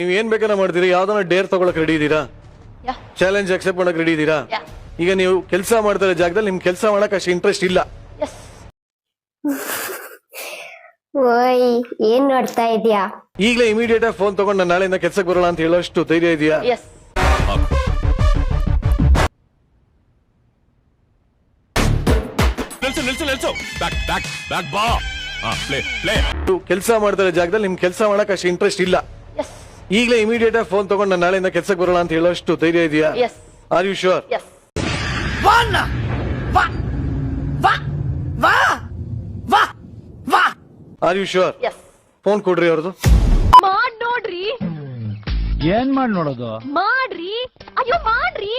ನೀವು ಏನ್ ಬೇಕಾದ್ರೆ ಮಾಡ್ತೀರಿ, ಯಾವ್ದನ್ನ ಡೇರ್ ತಗೊಳಕ್ ರೆಡಿ ಇದೀರಾ? ಚಾಲೆಂಜ್ ಅಕ್ಸೆಪ್ಟ್ ಮಾಡಕ್ ರೆಡಿ ಇದೀರಾ? ಈಗ ನೀವು ಕೆಲಸ ಮಾಡ್ತಾ ಇರೋ ಜಾಗದಲ್ಲಿ ನಿಮ್ ಕೆಲಸ ಮಾಡಕ್ ಅಷ್ಟು ಇಂಟ್ರೆಸ್ಟ್ ಇಲ್ಲ. ಓಯ್ ಏನ್ ನೋಡ್ತಾ ಇದೀಯಾ? ಈಗಲೇ ಇಮಿಡಿಯೇಟ್ ಆಗಿ ಫೋನ್ ತಗೊಂಡು ನಾನು ನಾಳೆಯಿಂದ ಕೆಲ್ಸಕ್ಕೆ ಬರೋಣ ಅಂತ ಹೇಳೋಷ್ಟು ಧೈರ್ಯ ಇದೆಯಾ? ಕೆಲಸ ಮಾಡ್ತಾ ಇರೋ ಜಾಗದಲ್ಲಿ ನಿಮ್ ಕೆಲಸ ಮಾಡಕ್ ಅಷ್ಟು ಇಂಟ್ರೆಸ್ಟ್ ಇಲ್ಲ. ಈಗಲೇ ಇಮಿಡಿಯೇಟ್ ಆಗಿ ಫೋನ್ ತಗೊಂಡು ನಾನು ನಾಳೆಯಿಂದ ಕೆಲ್ಸಕ್ಕೆ ಬರೋಣ ಅಂತ ಹೇಳೋಷ್ಟು ಧೈರ್ಯ ಇದೆಯಾ? Are you sure? Are you sure? Phone ಕೊಡ್ರಿ ಅವ್ರದ್ದು. ಮಾಡ್ ನೋಡ್ರಿ. ಏನ್ ಮಾಡ್ ನೋಡೋದು? ಮಾಡ್ರಿ, ಅಯ್ಯೋ ಮಾಡ್ರಿ.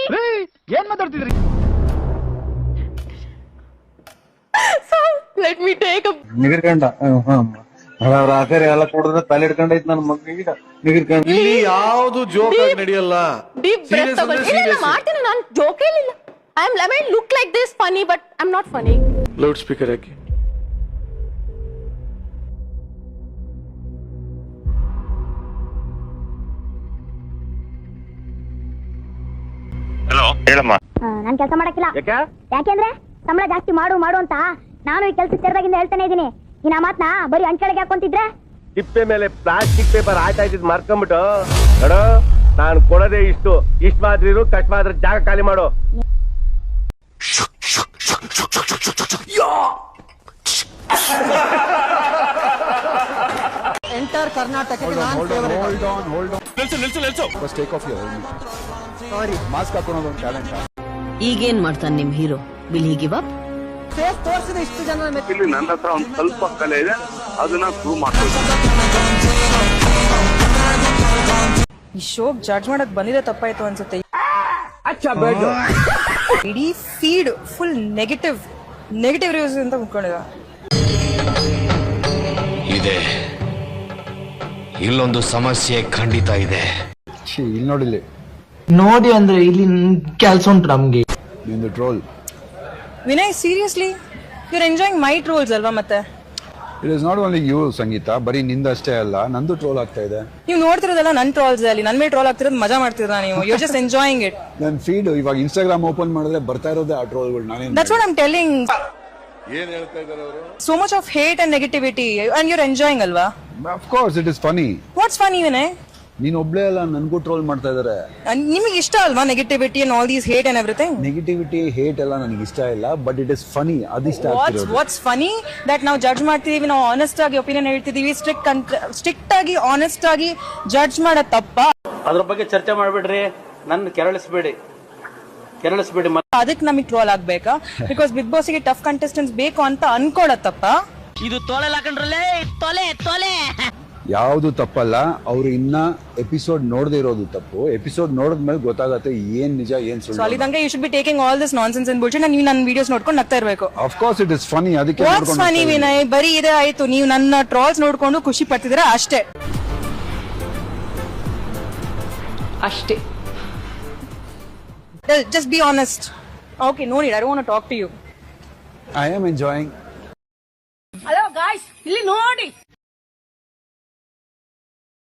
ಏನ್ ಮಾತಾಡ್ತಿದ್ರಿ? ಲೆಟ್ ಮಿ ಟೇಕ್ ಅ ನಿಗಿರ್ಕಂಡ ರಾತ್ರಿ ಎಲ್ಲ ಕುಡಿದ್ರೆ ತಲೆ ಹಿಡ್ಕೊಂಡೈತ್ ನನ್ನ ಮಗನಿಗೆ ನಿಗಿರ್ಕಂಡ. ಇಲ್ಲಿ ಯಾವ್ದು ಜೋಕ್ ಆಗಿ ನಡೆಯಲ್ಲ. ಡೀಪ್ ಬ್ರೆತ್ ತಗೊಳ್ಳಿ. ಇಲ್ಲ ಮಾಡ್ತೀನಿ, ನಾನು ಜೋಕ್ ಇಲ್ಲ. I mine look like this funny but I am not funny. Loudspeaker ಹಾಕಿ. ಹಲೋ ಹೇಳಮ್ಮ. ನಾನ್ ಕೆಲಸ ಮಾಡಕ್ಕಿಲ್ಲ. ಯಾಕೆಂದ್ರೆ ಸಂಬಳ ಜಾಸ್ತಿ ಮಾಡು ಅಂತ ನಾನು ಈ ಕೆಲಸ ಸೇರಿದಾಗಿಂದ ಹೇಳ್ತಾನೆ ಇದೀನಿ. ನೀನ್ ಆ ಮಾತ್ನ ಬರೀ ಅಂಚಳಿಗೆ ಹಾಕೊಂತಿದ್ರೆ ತಿಪ್ಪೆ ಮೇಲೆ ಪ್ಲಾಸ್ಟಿಕ್ ಪೇಪರ್ ಆಯ್ತಾ ಇದ್ ಮರ್ಕೊಂಬಿಟ್ಟು ನೋಡು, ನಾನು ಕೊಡೋದೇ ಇಷ್ಟು ಮಾದ್ರಿರು ಕಟ್ ಮಾತ್ರ ಜಾಗ ಖಾಲಿ ಮಾಡು. ಎಂಟರ್ ಕರ್ನಾಟಕ. ಈಗೇನ್ ಮಾಡ್ತಾನೆ ನಿಮ್ hero? Will he give up? Face ತೋರಿಸಿದ ಇಷ್ಟು ಜನ ಇಲ್ಲಿ ನನ್ನ ಹತ್ರ ಒಂದು ಸ್ವಲ್ಪ ಕಲೆ ಇದೆ, ಅದನ್ನ ಪ್ರೂವ್ ಮಾಡ್ತೀನಿ. ಈ ಶೋಗ್ ಜಡ್ಜ್ ಮಾಡಕ್ ಬಂದಿದೆ ತಪ್ಪಾಯ್ತು ಅನ್ಸುತ್ತೆ. ಇಡೀ ಫೀಡ್ ಫುಲ್ ನೆಗೆಟಿವ್ ರಿವ್ಯೂಸ್ ಅಂತ ಮುಟ್ಕೊಂಡಿದ. ಇದೆ ಇಲ್ಲೊಂದು ಸಮಸ್ಯೆ ಖಂಡಿತ ಇದೆ. ಇಲ್ಲಿ ನೋಡಿಲ್ಲಿ ನೋಡಿ ಅಂದ್ರೆ ಇಲ್ಲಿ ಕೆಲ್ಸ ಉಂಟು ನಮ್ಗೆ. ನಿಂದು troll. Vinay seriously you're enjoying my trolls ಅಲ್ವಾ? ಮತ್ತೆ it is not only you Sangeetha, ಬರೀ ನಿಂದಷ್ಟೇ ಅಲ್ಲ, ನಂದು ಟ್ರೋಲ್ ಆಗ್ತಾ ಇದೆ. ನೀವು ನೋಡ್ತಿರೋದಲ್ಲ ನನ್ ಟ್ರೋಲ್ಸ್ ಅಲ್ಲಿ, ನನ್ ಮೇಲೆ ಟ್ರೋಲ್ ಆಗ್ತಿರೋದು ಮಜಾ ಮಾಡ್ತಿರ ನೀವು. You just enjoying it. ನನ್ನ ಫೀಡ್ ಇವಾಗ ಇನ್ಸ್ಟಾಗ್ರಾಮ್ ಓಪನ್ ಮಾಡಿದ್ರೆ ಬರ್ತಾ ಇರೋದೇ ಆ ಟ್ರೋಲ್ಗಳು. ನಾನೇನು that's what I am telling. ಏನ್ ಹೇಳ್ತಾ ಇದ್ದಾರೆ ಅವರು? So much of hate and negativity and you're enjoying ಅಲ್ವಾ? Of course it is funny. What's funny Vinay? ನೀನ್ ಒಬ್ಳೇ ಅಲ್ಲ, ನನ್ಗೂ ಟ್ರೋಲ್ ಮಾಡ್ತಾ ಇದಾರೆ. ನಿಮಗೆ ಇಷ್ಟ ಅಲ್ವಾ negativity and all these hate and everything? Negativity hate ಎಲ್ಲ ನನಗೆ ಇಷ್ಟ ಇಲ್ಲ, ಬಟ್ ಇಟ್ ಇಸ್ ಫನಿ. ಅದಿಷ್ಟ ಆಗ್ತಿರೋದು. ವಾಟ್ಸ್ ಫನಿ ದಟ್ ನಾವು ಜಡ್ಜ್ ಮಾಡ್ತೀವಿ, ನಾವು ಆನೆಸ್ಟ್ ಆಗಿ ಒಪಿನಿಯನ್ ಹೇಳ್ತಿದೀವಿ. ಸ್ಟ್ರಿಕ್ಟ್ ಆಗಿ ಆನೆಸ್ಟ್ ಆಗಿ ಜಡ್ಜ್ ಮಾಡೋದು ತಪ್ಪಾ? ಅದ್ರ ಬಗ್ಗೆ ಚರ್ಚೆ ಮಾಡ್ಬಿಡ್ರಿ, ನನ್ನ ಕೆರಳಿಸ್ಬೇಡಿ. ಅದಕ್ಕೆ ನಮಗೆ ಟ್ರೋಲ್ ಆಗ್ಬೇಕಾ? ಬಿಕಾಸ್ ಬಿಗ್ ಬಾಸ್ ಗೆ ಟಫ್ ಕಂಟೆಸ್ಟೆಂಟ್ಸ್ ಬೇಕು ಅಂತ ಅನ್ಕೊಳ್ಳೋದು ತಪ್ಪಾ? ಇದು ತೊಲೆ ಹಾಕೊಂಡ್ರಲ್ಲೇ ತೊಲೆ. ಯಾವುದು ತಪ್ಪಲ್ಲ, ಅವ್ರು ಇನ್ನ ಎಪಿಸೋಡ್ ನೋಡದೇ ಇರೋದು ತಪ್ಪು. ಎಪಿಸೋಡ್ ನೋಡಿದ್ಮೇಲೆ ಗೊತ್ತಾಗತ್ತೆ ಏನ್ ನಿಜ ಏನ್ ಸುಳ್ಳು. ಸೊ ಅಲ್ಲಿದಂಗೆ you should be taking all this nonsense and bullshit. ನೀವು ನನ್ನ ವಿಡಿಯೋಸ್ ನೋಡ್ಕೊಂಡು ನಗ್ತಾ ಇರಬೇಕು. Of course it is funny. ಅದಕ್ಕೆ ವಾಟ್ಸ್ ಫನಿ ವಿನಯ್? ಬರೀ ಇದೆ ಆಯ್ತು, ನೀವು ನನ್ನ ಟ್ರೋಲ್ಸ್ ನೋಡ್ಕೊಂಡು ಖುಷಿ ಪಡ್ತಿದ್ದೀರಾ ಅಷ್ಟೇ. Just be honest. Okay, no need, I don't want to talk to you. I am enjoying. Hello guys, ಇಲ್ಲಿ ನೋಡಿ.